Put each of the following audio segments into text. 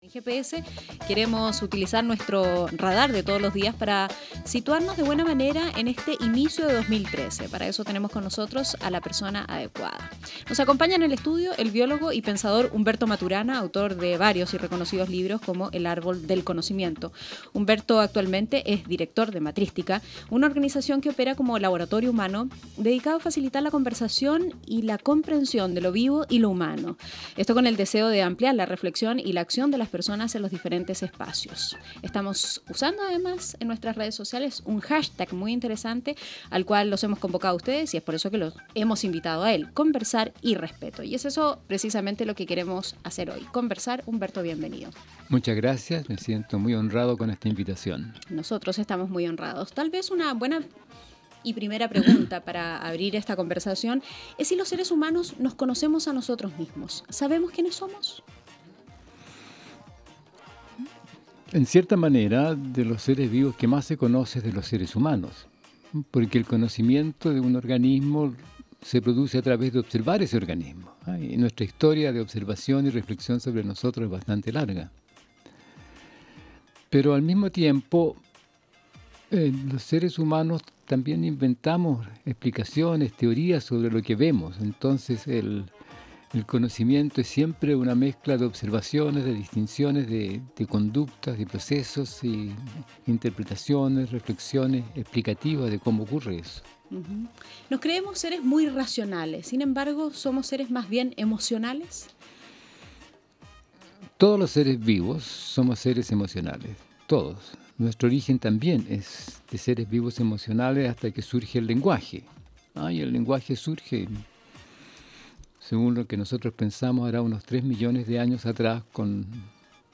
En GPS queremos utilizar nuestro radar de todos los días para situarnos de buena manera en este inicio de 2013. Para eso tenemos con nosotros a la persona adecuada. Nos acompaña en el estudio el biólogo y pensador Humberto Maturana, autor de varios y reconocidos libros como El árbol del conocimiento. Humberto actualmente es director de Matrística, una organización que opera como laboratorio humano dedicado a facilitar la conversación y la comprensión de lo vivo y lo humano. Esto con el deseo de ampliar la reflexión y la acción de las personas en los diferentes espacios. Estamos usando además en nuestras redes sociales un hashtag muy interesante al cual los hemos convocado a ustedes y es por eso que los hemos invitado a él, conversar y respeto. Y es eso precisamente lo que queremos hacer hoy, conversar. Humberto, bienvenido. Muchas gracias, me siento muy honrado con esta invitación. Nosotros estamos muy honrados. Tal vez una buena y primera pregunta para abrir esta conversación es si los seres humanos nos conocemos a nosotros mismos. ¿Sabemos quiénes somos? En cierta manera, de los seres vivos que más se conoce es de los seres humanos, porque el conocimiento de un organismo se produce a través de observar ese organismo. Y nuestra historia de observación y reflexión sobre nosotros es bastante larga. Pero al mismo tiempo, los seres humanos también inventamos explicaciones, teorías sobre lo que vemos. Entonces el conocimiento es siempre una mezcla de observaciones, de distinciones, de conductas, de procesos y interpretaciones, reflexiones explicativas de cómo ocurre eso. Nos creemos seres muy racionales, sin embargo, ¿somos seres más bien emocionales? Todos los seres vivos somos seres emocionales, todos. Nuestro origen también es de seres vivos emocionales hasta que surge el lenguaje. Y el lenguaje surge, según lo que nosotros pensamos, hará unos 3 millones de años atrás con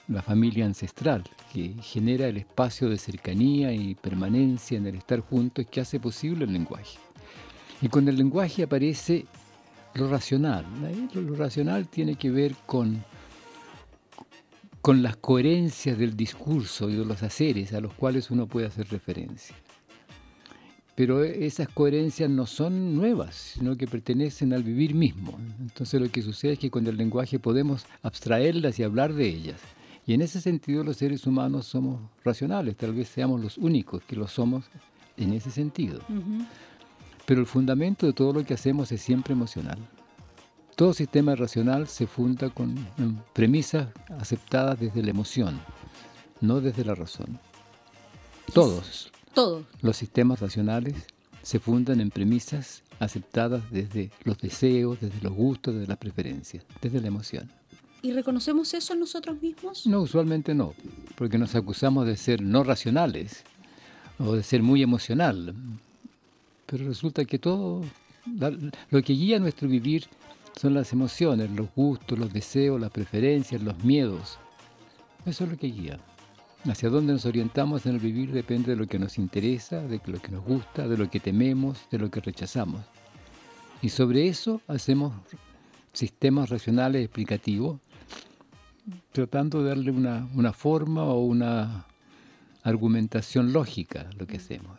la familia ancestral, que genera el espacio de cercanía y permanencia en el estar juntos que hace posible el lenguaje. Y con el lenguaje aparece lo racional. Lo racional tiene que ver con las coherencias del discurso y de los haceres a los cuales uno puede hacer referencia. Pero esas coherencias no son nuevas, sino que pertenecen al vivir mismo. Entonces lo que sucede es que con el lenguaje podemos abstraerlas y hablar de ellas. Y en ese sentido los seres humanos somos racionales, tal vez seamos los únicos que lo somos en ese sentido. Pero el fundamento de todo lo que hacemos es siempre emocional. Todo sistema racional se funda con premisas aceptadas desde la emoción, no desde la razón. Todos los sistemas racionales se fundan en premisas aceptadas desde los deseos, desde los gustos, desde las preferencias, desde la emoción. ¿Y reconocemos eso en nosotros mismos? No, usualmente no, porque nos acusamos de ser no racionales o de ser muy emocional. Pero resulta que todo, lo que guía nuestro vivir son las emociones, los gustos, los deseos, las preferencias, los miedos. Eso es lo que guía. Hacia dónde nos orientamos en el vivir depende de lo que nos interesa, de lo que nos gusta, de lo que tememos, de lo que rechazamos. Y sobre eso hacemos sistemas racionales explicativos, tratando de darle una forma o una argumentación lógica a lo que hacemos.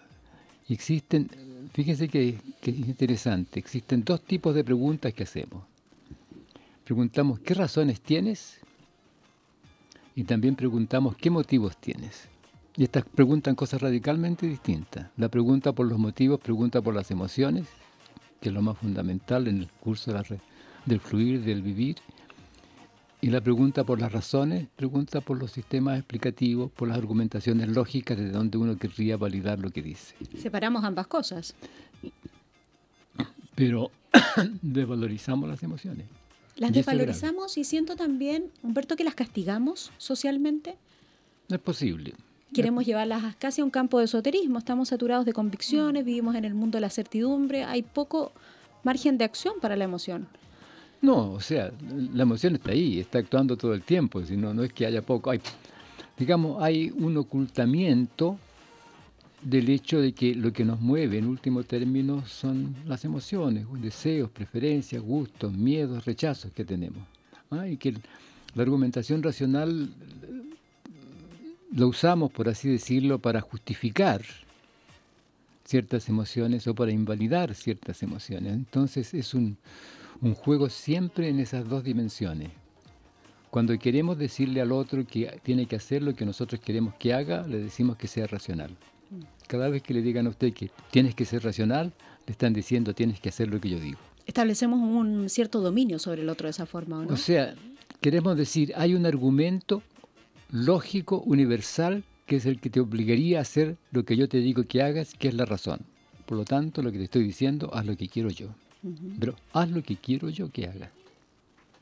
Y fíjense que es interesante, existen dos tipos de preguntas que hacemos. Preguntamos, ¿qué razones tienes? Y también preguntamos, ¿qué motivos tienes? Y estas preguntan cosas radicalmente distintas. La pregunta por los motivos pregunta por las emociones, que es lo más fundamental en el curso del fluir, del vivir. Y la pregunta por las razones pregunta por los sistemas explicativos, por las argumentaciones lógicas de donde uno querría validar lo que dice. Separamos ambas cosas. Pero desvalorizamos las emociones. Las desvalorizamos y siento también, Humberto, que las castigamos socialmente. No es posible. Queremos llevarlas casi a un campo de esoterismo. Estamos saturados de convicciones, vivimos en el mundo de la certidumbre, hay poco margen de acción para la emoción. No, o sea, la emoción está ahí, está actuando todo el tiempo, sino no es que haya poco. Hay un ocultamiento del hecho de que lo que nos mueve, en último término, son las emociones, deseos, preferencias, gustos, miedos, rechazos que tenemos. Y que la argumentación racional la usamos, por así decirlo, para justificar ciertas emociones o para invalidar ciertas emociones. Entonces es un juego siempre en esas dos dimensiones. Cuando queremos decirle al otro que tiene que hacer lo que nosotros queremos que haga, le decimos que sea racional. Cada vez que le digan a usted que tienes que ser racional, le están diciendo tienes que hacer lo que yo digo. Establecemos un cierto dominio sobre el otro de esa forma, ¿o no? O sea, queremos decir, hay un argumento lógico, universal, que es el que te obligaría a hacer lo que yo te digo que hagas, que es la razón. Por lo tanto, lo que te estoy diciendo, haz lo que quiero yo. Pero haz lo que quiero yo que hagas.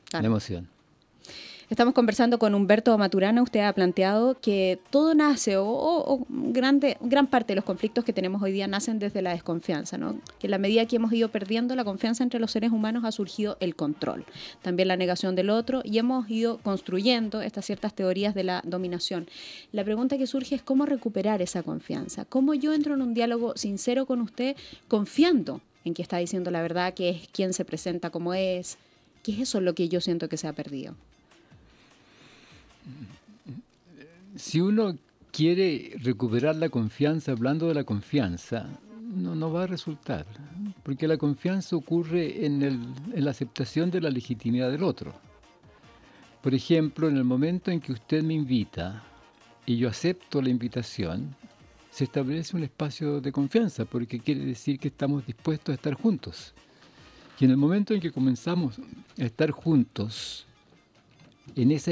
Claro. La emoción. Estamos conversando con Humberto Maturana. Usted ha planteado que todo nace, o gran parte de los conflictos que tenemos hoy día nacen desde la desconfianza, ¿no? Que en la medida que hemos ido perdiendo la confianza entre los seres humanos ha surgido el control, también la negación del otro, y hemos ido construyendo estas ciertas teorías de la dominación. La pregunta que surge es cómo recuperar esa confianza. ¿Cómo yo entro en un diálogo sincero con usted confiando en que está diciendo la verdad, que es quien se presenta como es? ¿Qué es eso lo que yo siento que se ha perdido? Si uno quiere recuperar la confianza, hablando de la confianza, no va a resultar, porque la confianza ocurre en la aceptación de la legitimidad del otro. Por ejemplo, en el momento en que usted me invita y yo acepto la invitación, se establece un espacio de confianza, porque quiere decir que estamos dispuestos a estar juntos. Y en el momento en que comenzamos a estar juntos, en esa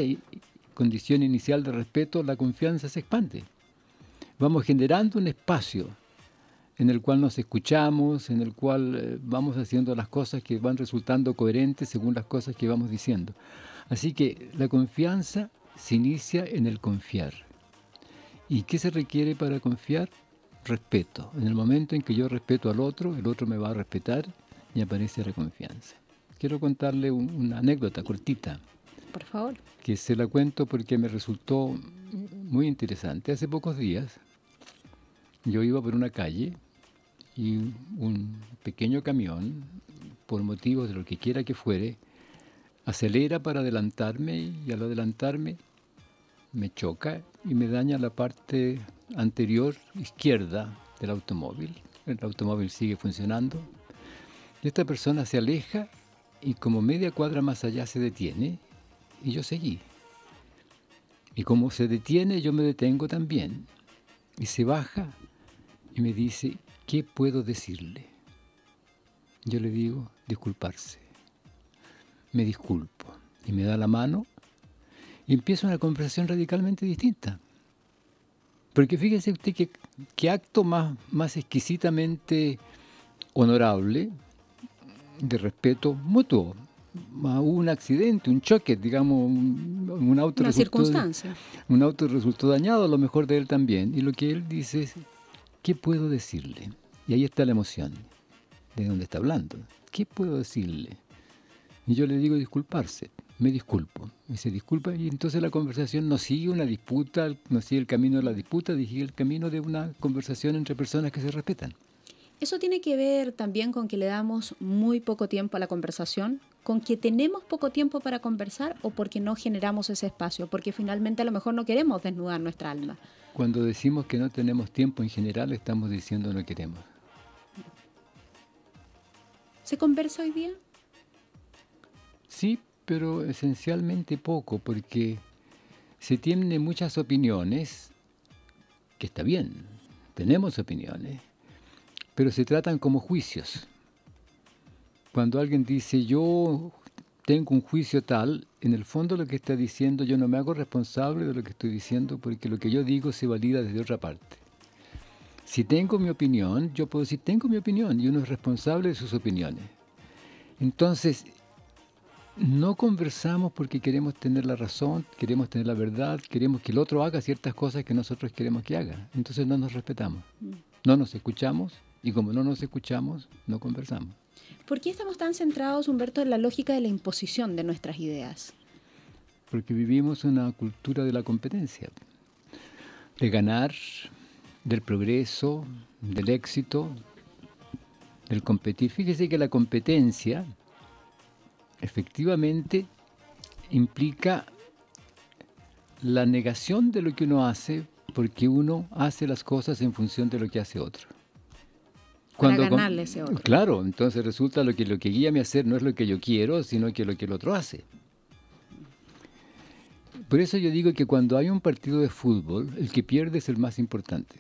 condición inicial de respeto, la confianza se expande. Vamos generando un espacio en el cual nos escuchamos, en el cual vamos haciendo las cosas que van resultando coherentes según las cosas que vamos diciendo. Así que la confianza se inicia en el confiar. ¿Y qué se requiere para confiar? Respeto. En el momento en que yo respeto al otro, el otro me va a respetar y aparece la confianza. Quiero contarle una anécdota cortita. Por favor. Que se la cuento porque me resultó muy interesante. Hace pocos días yo iba por una calle y un pequeño camión, por motivos de lo que quiera que fuere, acelera para adelantarme y al adelantarme me choca y me daña la parte anterior izquierda del automóvil. El automóvil sigue funcionando. Y esta persona se aleja y como media cuadra más allá se detiene. Y yo seguí. Y como se detiene, yo me detengo también. Y se baja y me dice, ¿qué puedo decirle? Yo le digo, disculparse. Me disculpo. Y me da la mano y empieza una conversación radicalmente distinta. Porque fíjese usted que acto más exquisitamente honorable, de respeto mutuo. Hubo un accidente, un choque, digamos, un auto una circunstancia. Un auto resultó dañado, a lo mejor de él también. Y lo que él dice es, ¿qué puedo decirle? Y ahí está la emoción, de dónde está hablando. ¿Qué puedo decirle? Y yo le digo disculparse, me disculpo. Y se disculpa y entonces la conversación no sigue una disputa, no sigue el camino de la disputa, sigue el camino de una conversación entre personas que se respetan. ¿Eso tiene que ver también con que le damos muy poco tiempo a la conversación? ¿Con que tenemos poco tiempo para conversar o porque no generamos ese espacio? Porque finalmente a lo mejor no queremos desnudar nuestra alma. Cuando decimos que no tenemos tiempo en general, estamos diciendo no queremos. ¿Se conversa hoy día? Sí, pero esencialmente poco, porque se tienen muchas opiniones, que está bien, tenemos opiniones, pero se tratan como juicios. Cuando alguien dice, yo tengo un juicio tal, en el fondo lo que está diciendo, yo no me hago responsable de lo que estoy diciendo, porque lo que yo digo se valida desde otra parte. Si tengo mi opinión, yo puedo decir, tengo mi opinión, y uno es responsable de sus opiniones. Entonces, no conversamos porque queremos tener la razón, queremos tener la verdad, queremos que el otro haga ciertas cosas que nosotros queremos que haga. Entonces no nos respetamos, no nos escuchamos, y como no nos escuchamos, no conversamos. ¿Por qué estamos tan centrados, Humberto, en la lógica de la imposición de nuestras ideas? Porque vivimos una cultura de la competencia, de ganar, del progreso, del éxito, del competir. Fíjese que la competencia efectivamente implica la negación de lo que uno hace, porque uno hace las cosas en función de lo que hace otro. Para ganarle ese otro. Claro, entonces resulta lo que guía a mi hacer no es lo que yo quiero, sino que lo que el otro hace. Por eso yo digo que cuando hay un partido de fútbol, el que pierde es el más importante.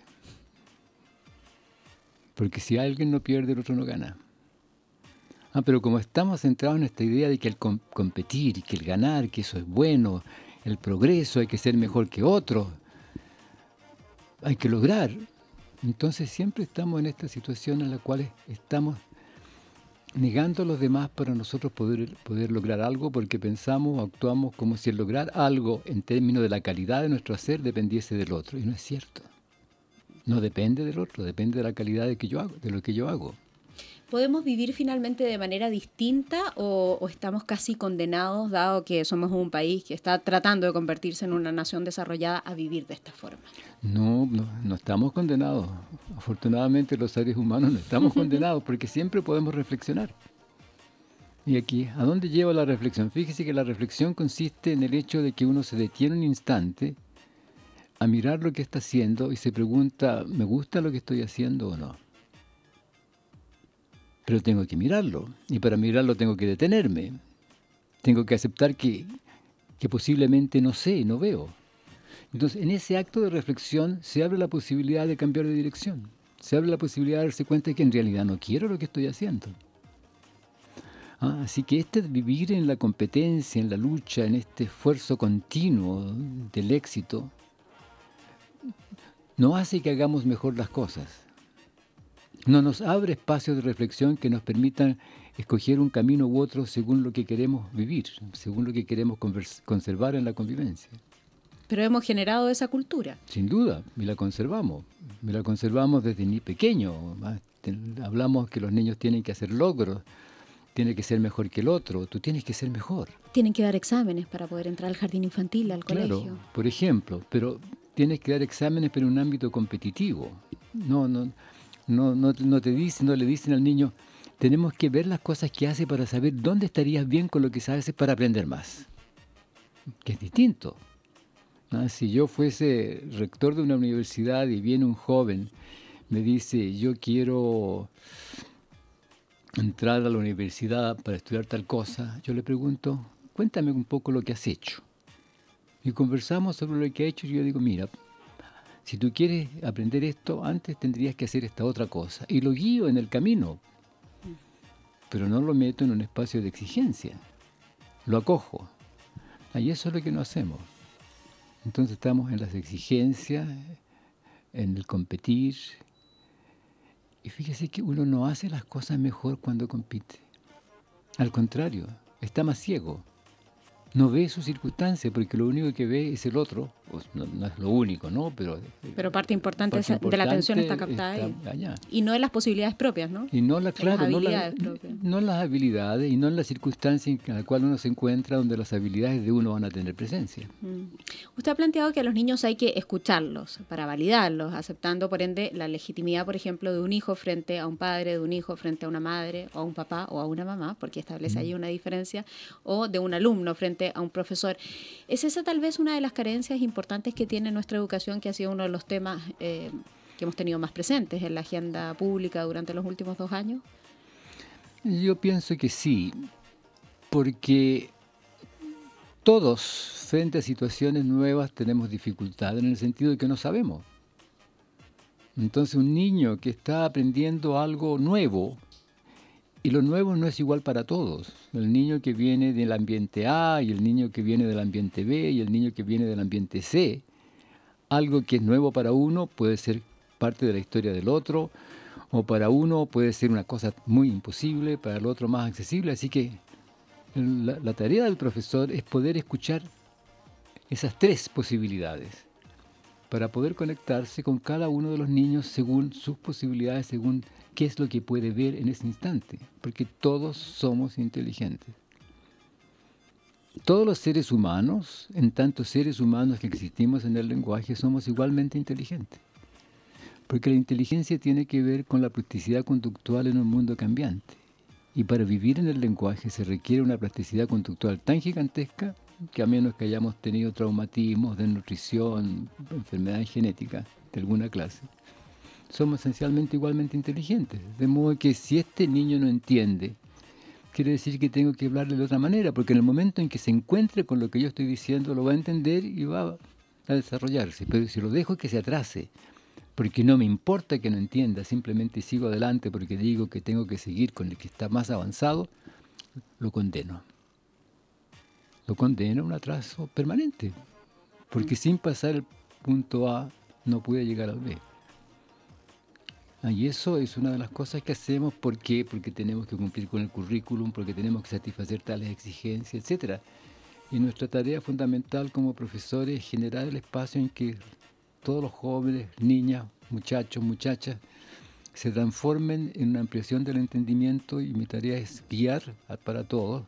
Porque si alguien no pierde, el otro no gana. Pero como estamos centrados en esta idea de que el competir y que el ganar, que eso es bueno, el progreso, hay que ser mejor que otros, hay que lograr. Entonces siempre estamos en esta situación en la cual estamos negando a los demás para nosotros poder lograr algo, porque pensamos o actuamos como si el lograr algo en términos de la calidad de nuestro hacer dependiese del otro. Y no es cierto. No depende del otro, depende de la calidad de lo que yo hago. ¿Podemos vivir finalmente de manera distinta o estamos casi condenados, dado que somos un país que está tratando de convertirse en una nación desarrollada, a vivir de esta forma? No estamos condenados. Afortunadamente los seres humanos no estamos condenados porque siempre podemos reflexionar. Y aquí, ¿a dónde lleva la reflexión? Fíjese que la reflexión consiste en el hecho de que uno se detiene un instante a mirar lo que está haciendo y se pregunta, ¿me gusta lo que estoy haciendo o no? Pero tengo que mirarlo, y para mirarlo tengo que detenerme. Tengo que aceptar que posiblemente no sé, no veo. Entonces, en ese acto de reflexión se abre la posibilidad de cambiar de dirección. Se abre la posibilidad de darse cuenta de que en realidad no quiero lo que estoy haciendo. Así que vivir en la competencia, en la lucha, en este esfuerzo continuo del éxito, no hace que hagamos mejor las cosas. No nos abre espacios de reflexión que nos permitan escoger un camino u otro según lo que queremos vivir, según lo que queremos conservar en la convivencia. Pero hemos generado esa cultura. Sin duda, y la conservamos. La conservamos desde ni pequeño. Hablamos que los niños tienen que hacer logros, tienen que ser mejor que el otro, tú tienes que ser mejor. Tienen que dar exámenes para poder entrar al jardín infantil, al colegio. Claro, por ejemplo, pero tienes que dar exámenes pero en un ámbito competitivo. No le dicen al niño, tenemos que ver las cosas que hace para saber dónde estarías bien con lo que sabes para aprender más. Que es distinto. Si yo fuese rector de una universidad y viene un joven, me dice, yo quiero entrar a la universidad para estudiar tal cosa, yo le pregunto, cuéntame un poco lo que has hecho. Y conversamos sobre lo que ha hecho y yo digo, mira, si tú quieres aprender esto, antes tendrías que hacer esta otra cosa. Y lo guío en el camino, pero no lo meto en un espacio de exigencia. Lo acojo. Y eso es lo que no hacemos. Entonces estamos en las exigencias, en el competir. Y fíjese que uno no hace las cosas mejor cuando compite. Al contrario, está más ciego. No ve su circunstancia porque lo único que ve es el otro. Pues no es lo único, ¿no? Pero parte importante de la atención está captada ahí. Y no en las posibilidades propias, ¿no? Y no, las habilidades propias. No en las habilidades y no en la circunstancia en la cual uno se encuentra donde las habilidades de uno van a tener presencia. Usted ha planteado que a los niños hay que escucharlos para validarlos, aceptando por ende la legitimidad, por ejemplo, de un hijo frente a un padre, de un hijo frente a una madre, o a un papá o a una mamá, porque establece ahí una diferencia, o de un alumno frente a un profesor. ¿Es esa tal vez una de las carencias importantes que tiene nuestra educación, que ha sido uno de los temas que hemos tenido más presentes en la agenda pública durante los últimos 2 años? Yo pienso que sí, porque todos frente a situaciones nuevas tenemos dificultad en el sentido de que no sabemos. Entonces un niño que está aprendiendo algo nuevo, y lo nuevo no es igual para todos. El niño que viene del ambiente A y el niño que viene del ambiente B y el niño que viene del ambiente C. Algo que es nuevo para uno puede ser parte de la historia del otro, o para uno puede ser una cosa muy imposible, para el otro más accesible. Así que la tarea del profesor es poder escuchar esas 3 posibilidades para poder conectarse con cada uno de los niños según sus posibilidades, según qué es lo que puede ver en ese instante, porque todos somos inteligentes. Todos los seres humanos, en tantos seres humanos que existimos en el lenguaje, somos igualmente inteligentes, porque la inteligencia tiene que ver con la plasticidad conductual en un mundo cambiante, y para vivir en el lenguaje se requiere una plasticidad conductual tan gigantesca que a menos que hayamos tenido traumatismos de nutrición, enfermedades genéticas de alguna clase, somos esencialmente igualmente inteligentes. De modo que si este niño no entiende quiere decir que tengo que hablarle de otra manera, porque en el momento en que se encuentre con lo que yo estoy diciendo, lo va a entender y va a desarrollarse. Pero si lo dejo que se atrase, porque no me importa que no entienda, simplemente sigo adelante porque digo que tengo que seguir con el que está más avanzado, lo condeno. Lo condeno a un atraso permanente, porque sin pasar el punto A no pude llegar al B. Y eso es una de las cosas que hacemos. ¿Por qué? Porque tenemos que cumplir con el currículum, porque tenemos que satisfacer tales exigencias, etcétera. Y nuestra tarea fundamental como profesores es generar el espacio en que todos los jóvenes, niñas, muchachos, muchachas, se transformen en una ampliación del entendimiento, y mi tarea es guiar para todos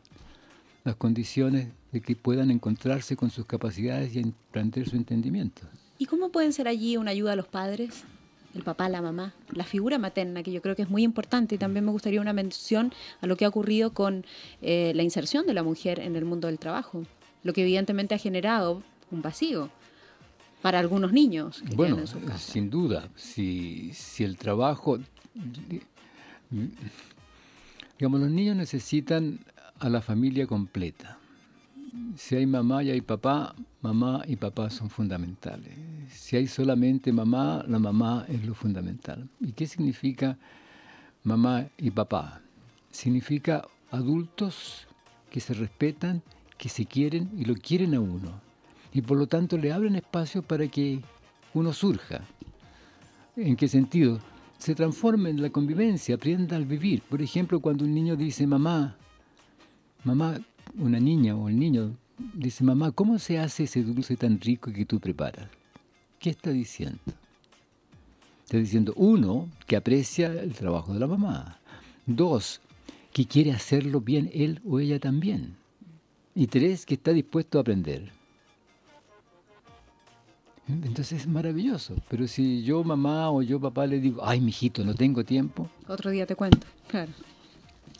las condiciones de que puedan encontrarse con sus capacidades y emprender su entendimiento. ¿Y cómo pueden ser allí una ayuda a los padres? El papá, la mamá, la figura materna, que yo creo que es muy importante, y también me gustaría una mención a lo que ha ocurrido con la inserción de la mujer en el mundo del trabajo, lo que evidentemente ha generado un vacío para algunos niños que bueno, tienen en su casa. Sin duda, si el trabajo, digamos, los niños necesitan a la familia completa. Si hay mamá y hay papá, mamá y papá son fundamentales. Si hay solamente mamá, la mamá es lo fundamental. ¿Y qué significa mamá y papá? Significa adultos que se respetan, que se quieren y lo quieren a uno. Y por lo tanto le abren espacio para que uno surja. ¿En qué sentido? Se transforma en la convivencia, aprenda al vivir. Por ejemplo, cuando un niño dice, mamá, una niña o el niño dice, mamá, ¿cómo se hace ese dulce tan rico que tú preparas? ¿Qué está diciendo? Está diciendo, uno, que aprecia el trabajo de la mamá. Dos, que quiere hacerlo bien él o ella también. Y tres, que está dispuesto a aprender. Entonces es maravilloso. Pero si yo mamá o yo papá le digo, ay, mijito, no tengo tiempo. Otro día te cuento, claro.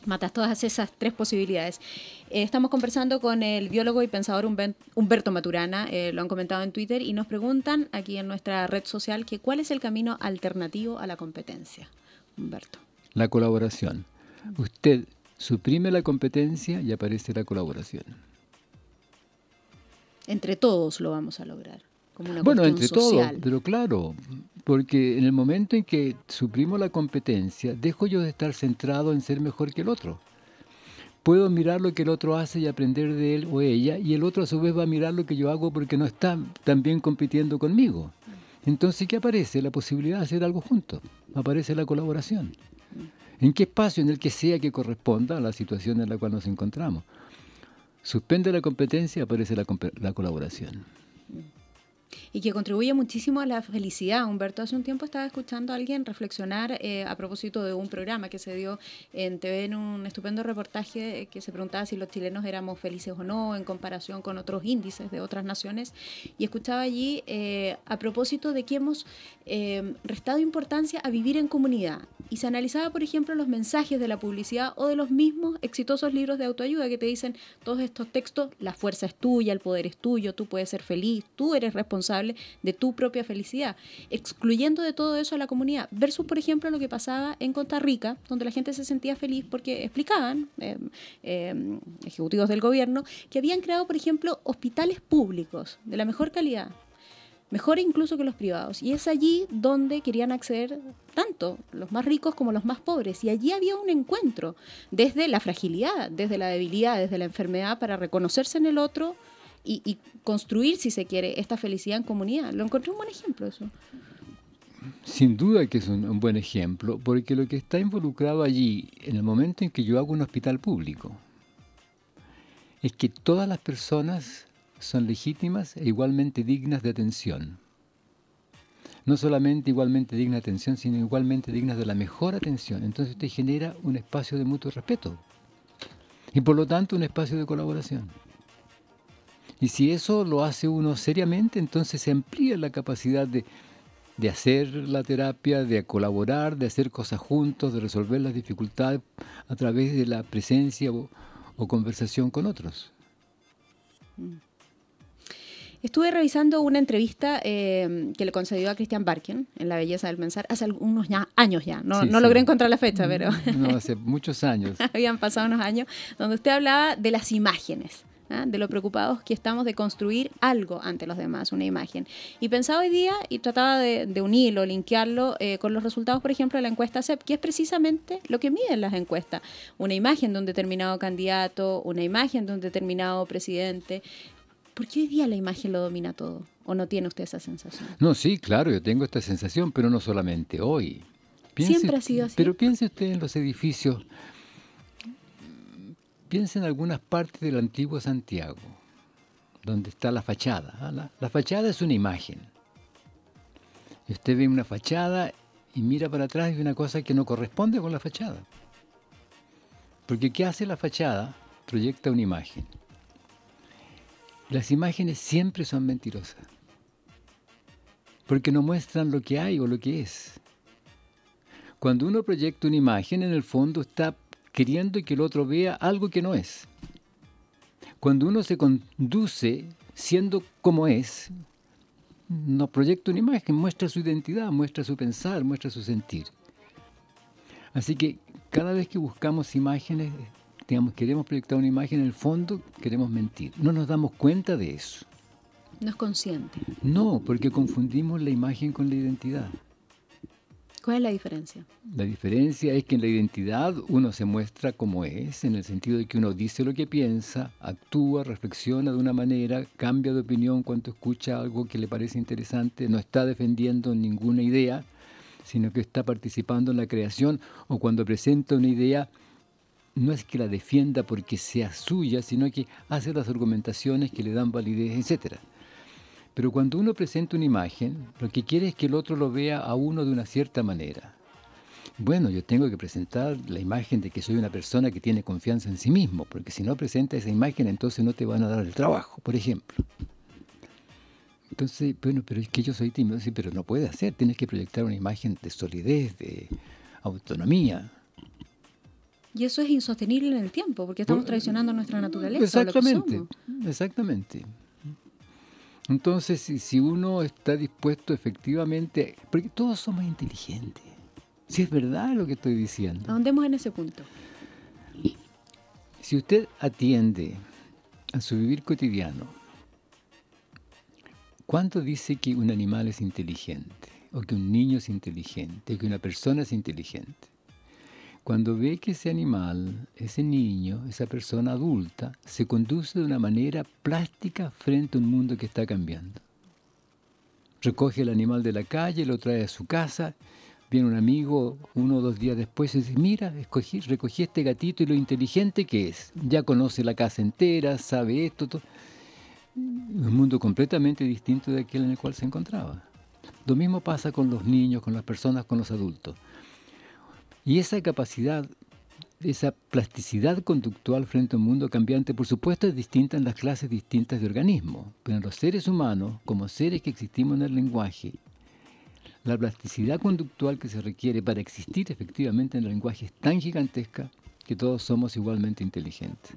Matas todas esas tres posibilidades. Estamos conversando con el biólogo y pensador Humberto Maturana, lo han comentado en Twitter, y nos preguntan aquí en nuestra red social que cuál es el camino alternativo a la competencia. Humberto. La colaboración. Usted suprime la competencia y aparece la colaboración. Entre todos lo vamos a lograr. Como una bueno, cuestión entre social. todos, pero claro, porque en el momento en que suprimo la competencia, dejo yo de estar centrado en ser mejor que el otro. Puedo mirar lo que el otro hace y aprender de él o ella, y el otro a su vez va a mirar lo que yo hago porque no está también compitiendo conmigo. Entonces, ¿qué aparece? La posibilidad de hacer algo juntos. Aparece la colaboración. ¿En qué espacio? En el que sea que corresponda a la situación en la cual nos encontramos. Suspende la competencia, aparece la colaboración. Y que contribuye muchísimo a la felicidad. Humberto, hace un tiempo estaba escuchando a alguien reflexionar a propósito de un programa que se dio en TV, en un estupendo reportaje que se preguntaba si los chilenos éramos felices o no en comparación con otros índices de otras naciones. Y escuchaba allí a propósito de que hemos restado importancia a vivir en comunidad. Y se analizaba, por ejemplo, los mensajes de la publicidad o de los mismos exitosos libros de autoayuda que te dicen todos estos textos: la fuerza es tuya, el poder es tuyo, tú puedes ser feliz, tú eres responsable de tu propia felicidad, excluyendo de todo eso a la comunidad, versus, por ejemplo, lo que pasaba en Costa Rica, donde la gente se sentía feliz porque explicaban ejecutivos del gobierno que habían creado, por ejemplo, hospitales públicos de la mejor calidad, mejor incluso que los privados, y es allí donde querían acceder tanto los más ricos como los más pobres, y allí había un encuentro desde la fragilidad, desde la debilidad, desde la enfermedad, para reconocerse en el otro y construir, si se quiere, esta felicidad en comunidad. Lo encontré un buen ejemplo eso. Sin duda que es un buen ejemplo, porque lo que está involucrado allí, en el momento en que yo hago un hospital público, es que todas las personas son legítimas e igualmente dignas de atención. No solamente igualmente dignas de atención, sino igualmente dignas de la mejor atención. Entonces usted genera un espacio de mutuo respeto y por lo tanto un espacio de colaboración. Y si eso lo hace uno seriamente, entonces se amplía la capacidad de hacer la terapia, de colaborar, de hacer cosas juntos, de resolver las dificultades a través de la presencia o conversación con otros. Estuve revisando una entrevista que le concedió a Christian Barken en La belleza del pensar hace unos años ya. No, Sí, no sí. logré encontrar la fecha, pero No, hace muchos años. habían pasado unos años, donde usted hablaba de las imágenes, ¿ah? De lo preocupados que estamos de construir algo ante los demás, una imagen. Y pensaba hoy día y trataba de unirlo, linkearlo con los resultados, por ejemplo, de la encuesta CEP, que es precisamente lo que miden las encuestas. Una imagen de un determinado candidato, una imagen de un determinado presidente. ¿Por qué hoy día la imagen lo domina todo? ¿O no tiene usted esa sensación? No, sí, claro, yo tengo esta sensación, pero no solamente hoy. ¿Siempre ha sido así? Pero piense usted en los edificios. Piense en algunas partes del antiguo Santiago, donde está la fachada. ¿Ah? La fachada es una imagen. Y usted ve una fachada y mira para atrás y ve una cosa que no corresponde con la fachada. Porque ¿qué hace la fachada? Proyecta una imagen. Las imágenes siempre son mentirosas, porque no muestran lo que hay o lo que es. Cuando uno proyecta una imagen, en el fondo está queriendo que el otro vea algo que no es. Cuando uno se conduce siendo como es, no proyecta una imagen, muestra su identidad, muestra su pensar, muestra su sentir. Así que cada vez que buscamos imágenes, digamos, queremos proyectar una imagen, en el fondo queremos mentir. No nos damos cuenta de eso. No es consciente. No, porque confundimos la imagen con la identidad. ¿Cuál es la diferencia? La diferencia es que en la identidad uno se muestra como es, en el sentido de que uno dice lo que piensa, actúa, reflexiona de una manera, cambia de opinión cuando escucha algo que le parece interesante, no está defendiendo ninguna idea, sino que está participando en la creación, o cuando presenta una idea, no es que la defienda porque sea suya, sino que hace las argumentaciones que le dan validez, etc. Pero cuando uno presenta una imagen, lo que quiere es que el otro lo vea a uno de una cierta manera. Bueno, yo tengo que presentar la imagen de que soy una persona que tiene confianza en sí mismo, porque si no presenta esa imagen, entonces no te van a dar el trabajo, por ejemplo. Entonces, bueno, pero es que yo soy tímido, sí, pero no puede hacer, tienes que proyectar una imagen de solidez, de autonomía. Y eso es insostenible en el tiempo, porque estamos traicionando nuestra naturaleza. Exactamente, Lo que somos. exactamente. Entonces, si uno está dispuesto efectivamente, porque todos somos inteligentes, si es verdad lo que estoy diciendo. Ahondemos en ese punto. Si usted atiende a su vivir cotidiano, ¿cuánto dice que un animal es inteligente? O que un niño es inteligente, o que una persona es inteligente. Cuando ve que ese animal, ese niño, esa persona adulta, se conduce de una manera plástica frente a un mundo que está cambiando. Recoge el animal de la calle, lo trae a su casa, viene un amigo 1 o 2 días después y dice, mira, recogí este gatito y lo inteligente que es. Ya conoce la casa entera, sabe esto, todo. Un mundo completamente distinto de aquel en el cual se encontraba. Lo mismo pasa con los niños, con las personas, con los adultos. Y esa capacidad, esa plasticidad conductual frente a un mundo cambiante, por supuesto, es distinta en las clases distintas de organismos, pero en los seres humanos, como seres que existimos en el lenguaje, la plasticidad conductual que se requiere para existir efectivamente en el lenguaje es tan gigantesca que todos somos igualmente inteligentes.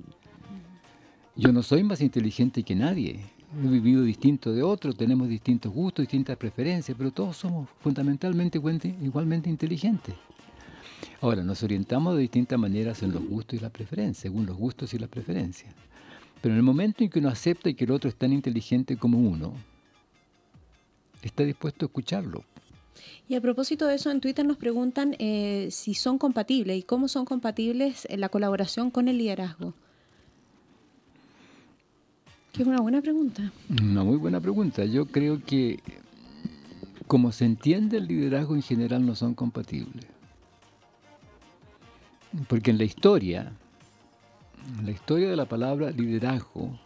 Yo no soy más inteligente que nadie, he vivido distinto de otros, tenemos distintos gustos, distintas preferencias, pero todos somos fundamentalmente igualmente inteligentes. Ahora, nos orientamos de distintas maneras en los gustos y las preferencias, según los gustos y las preferencias. Pero en el momento en que uno acepta que el otro es tan inteligente como uno, está dispuesto a escucharlo. Y a propósito de eso, en Twitter nos preguntan si son compatibles y cómo son compatibles la colaboración con el liderazgo. Que es una buena pregunta. Una muy buena pregunta. Yo creo que, como se entiende el liderazgo en general, no son compatibles. Porque en la historia de la palabra liderazgo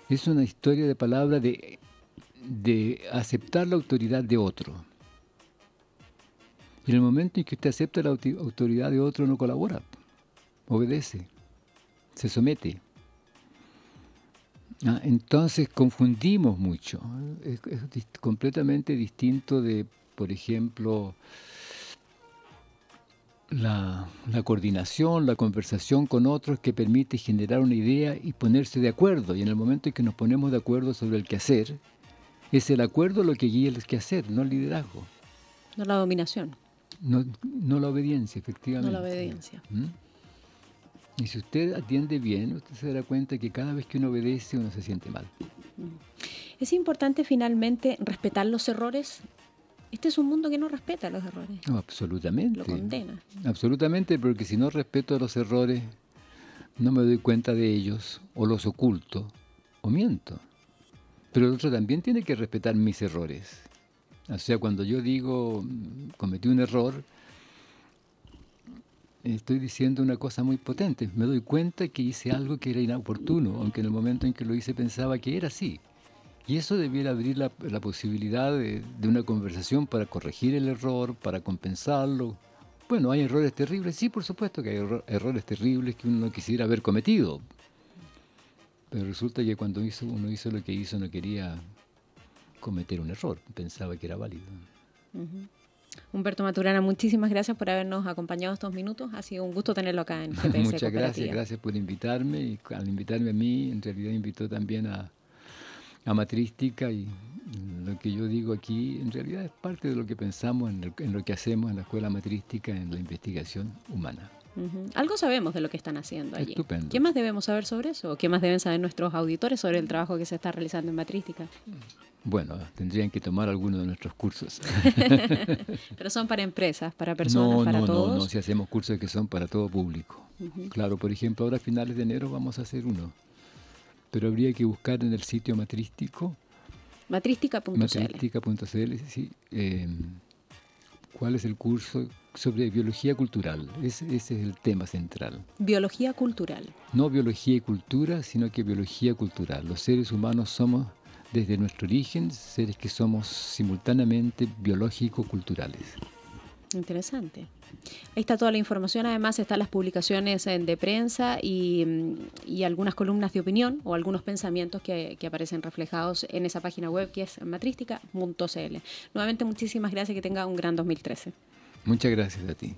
es una historia de palabra de aceptar la autoridad de otro. Y en el momento en que usted acepta la autoridad de otro, no colabora, obedece, se somete. Entonces confundimos mucho. Es completamente distinto de, por ejemplo, la coordinación, la conversación con otros que permite generar una idea y ponerse de acuerdo. Y en el momento en que nos ponemos de acuerdo sobre el quehacer, es el acuerdo lo que guía el quehacer, no el liderazgo. No la dominación. No la obediencia, efectivamente. No la obediencia. Y si usted atiende bien, usted se dará cuenta que cada vez que uno obedece, uno se siente mal. Es importante finalmente respetar los errores. Este es un mundo que no respeta los errores. No, absolutamente. Lo condena. Absolutamente, porque si no respeto los errores, no me doy cuenta de ellos, o los oculto, o miento. Pero el otro también tiene que respetar mis errores. O sea, cuando yo digo, cometí un error, estoy diciendo una cosa muy potente. Me doy cuenta que hice algo que era inoportuno, aunque en el momento en que lo hice pensaba que era así. Y eso debiera abrir la posibilidad de una conversación para corregir el error, para compensarlo. Bueno, ¿hay errores terribles? Sí, por supuesto que hay errores terribles que uno no quisiera haber cometido. Pero resulta que cuando uno hizo lo que hizo, no quería cometer un error, pensaba que era válido. Humberto Maturana, muchísimas gracias por habernos acompañado estos minutos. Ha sido un gusto tenerlo acá en GPS Muchas gracias por invitarme. Y al invitarme a mí, en realidad invitó también a Matrística, y lo que yo digo aquí en realidad es parte de lo que pensamos en lo que hacemos en la Escuela Matrística, en la investigación humana. Algo sabemos de lo que están haciendo allí. Estupendo. ¿Qué más debemos saber sobre eso? ¿Qué más deben saber nuestros auditores sobre el trabajo que se está realizando en Matrística? Bueno, tendrían que tomar algunos de nuestros cursos. Pero son para empresas, para personas, para todos. No, si hacemos cursos que son para todo público. Claro, por ejemplo, ahora a finales de enero vamos a hacer uno. Pero habría que buscar en el sitio matrístico. Matrística.cl. Matrística.cl, sí. ¿Cuál es el curso sobre biología cultural? Ese es el tema central. Biología cultural. No biología y cultura, sino que biología cultural. Los seres humanos somos, desde nuestro origen, seres que somos simultáneamente biológico-culturales. Interesante. Ahí está toda la información. Además están las publicaciones de prensa y algunas columnas de opinión o algunos pensamientos que aparecen reflejados en esa página web que es matrística.cl. Nuevamente muchísimas gracias y que tenga un gran 2013. Muchas gracias a ti.